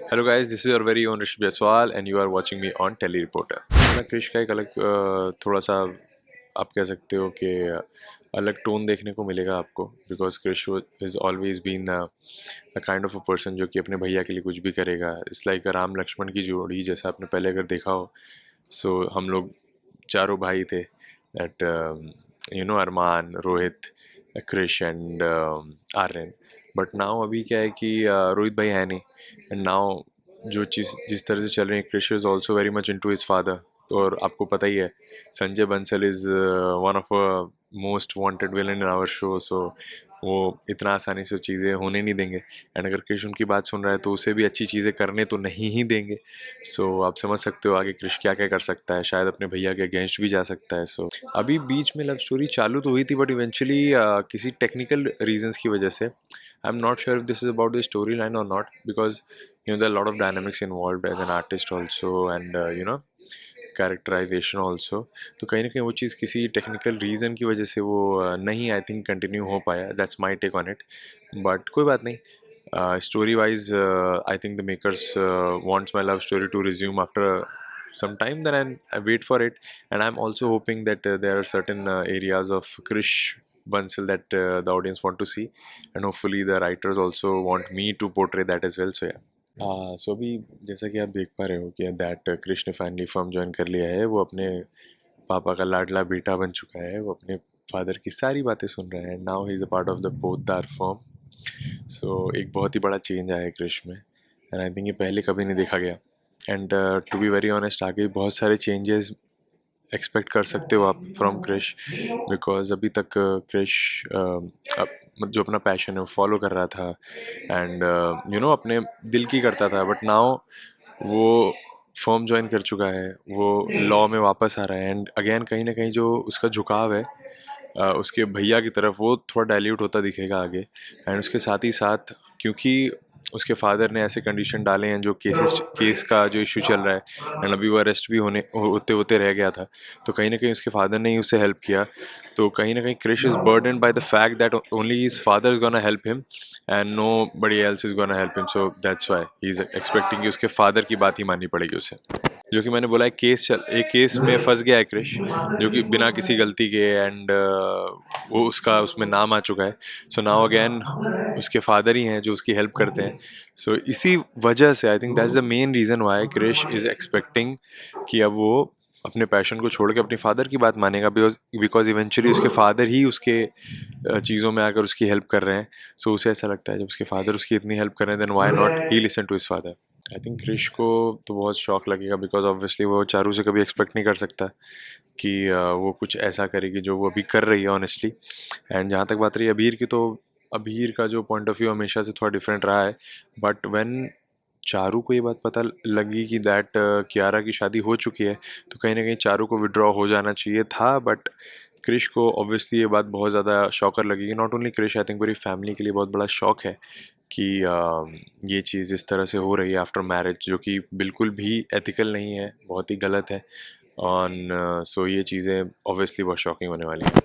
Hello guys, this is your very own Rishabh Jaiswal and you are watching me on Tele Reporter. मैं क्रिश का एक अलग थोड़ा सा आप कह सकते हो कि अलग टोन देखने को मिलेगा आपको, because Krish is always been a kind of a person जो कि अपने भैया के लिए कुछ भी करेगा। इट्स लाइक राम लक्ष्मण की जोड़ी, जैसा आपने पहले अगर देखा हो। सो हम लोग चारों भाई थे, that Armaan, Rohit, Krish and Aryan. But now अभी क्या है कि रोहित भाई है नहीं, एंड नाउ जो चीज़ जिस तरह से चल रही है, Krish is also very much into his father. तो और आपको पता ही है, Sanjay Bansal is one of most wanted villain in our show. So वो इतना आसानी से चीज़ें होने नहीं देंगे, एंड अगर क्रिश उनकी बात सुन रहा है तो उसे भी अच्छी चीज़ें करने तो नहीं ही देंगे। सो आप समझ सकते हो आगे क्रिश क्या क्या कर सकता है, शायद अपने भैया के अगेंस्ट भी जा सकता है। सो अभी बीच में लव स्टोरी चालू तो हुई थी, बट इवेंचुअली किसी टेक्निकल रीजंस की वजह से, I am not sure if this is about the story line और not, because there are a lot of dynamics involved as an artist also, and characterization also. तो कहीं ना कहीं वो चीज़ किसी टेक्निकल रीज़न की वजह से वो नहीं आई थिंक कंटिन्यू हो पाया। That's my take on it, but कोई बात नहीं। Story wise I think the makers wants my love story to resume after some time, then I wait for it. And I'm also hoping that there are certain areas of Krish Bansal that the audience want to see, and hopefully the writers also want me to portray that as well. So yeah. सो अभी जैसा कि आप देख पा रहे हो कि that Krishna ने फाइनली फर्म ज्वाइन कर लिया है। वो अपने पापा का लाडला बेटा बन चुका है। वो अपने फादर की सारी बातें सुन रहा है। Now he is a part of the Poddar firm. So एक बहुत ही बड़ा चेंज आया है कृष्ण में, एंड आई थिंक ये पहले कभी नहीं देखा गया। And to be very honest, आगे बहुत सारे चेंजेस एक्सपेक्ट कर सकते हो आप फ्रॉम क्रिश, बिकॉज अभी तक क्रिश जो अपना पैशन है वो फॉलो कर रहा था, एंड अपने दिल की करता था। बट नाउ वो फर्म ज्वाइन कर चुका है, वो लॉ में वापस आ रहा है, एंड अगेन कहीं ना कहीं जो उसका झुकाव है उसके भैया की तरफ, वो थोड़ा डाइल्यूट होता दिखेगा आगे। एंड उसके साथ ही साथ, क्योंकि उसके फादर ने ऐसे कंडीशन डाले हैं, जो केस का जो इशू चल रहा है, एंड अभी वो अरेस्ट भी होते होते रह गया था, तो कहीं ना कहीं उसके फादर ने ही उसे हेल्प किया। तो कहीं ना कहीं Krish is burden by the fact that only his father is gonna help him and nobody else is gonna help him. So that's why he is expecting कि उसके फादर की बात ही माननी पड़ेगी उसे। जो कि मैंने बोला है, एक केस में फंस गया है क्रिश, जो कि बिना किसी गलती के, एंड वो उसका उसमें नाम आ चुका है। सो नाउ अगेन उसके फादर ही हैं जो उसकी हेल्प करते हैं। सो इसी वजह से I think that's the main reason why Krish is expecting कि अब वो अपने पैशन को छोड़ के अपने फादर की बात मानेगा, बिकॉज इवेंचुअली उसके फादर ही उसके चीज़ों में आकर उसकी हेल्प कर रहे हैं। सो उसे ऐसा लगता है, जब उसके फादर उसकी इतनी हेल्प कर रहे हैं, then why not he listen to his father. I think Krish को तो बहुत शॉक लगेगा, बिकॉज ऑब्वियसली वो चारू से कभी एक्सपेक्ट नहीं कर सकता कि वो कुछ ऐसा करेगी जो वो अभी कर रही है ऑनेस्टली। एंड जहाँ तक बात रही अबीर की, तो अबीर का जो पॉइंट ऑफ व्यू हमेशा से थोड़ा डिफरेंट रहा है। बट व्हेन चारू को ये बात पता लगी कि दैट कियारा की शादी हो चुकी है, तो कहीं ना कहीं चारू को विड्रॉ हो जाना चाहिए था। बट क्रिश को ऑब्वियसली ये बात बहुत ज़्यादा शॉकर लगेगी। Not only Krish, I think पूरी फैमिली के लिए बहुत बड़ा शॉक है कि ये चीज़ इस तरह से हो रही है आफ्टर मैरिज, जो कि बिल्कुल भी एथिकल नहीं है, बहुत ही गलत है ऑन। सो ये चीज़ें ऑब्वियसली बहुत शॉकिंग होने वाली हैं।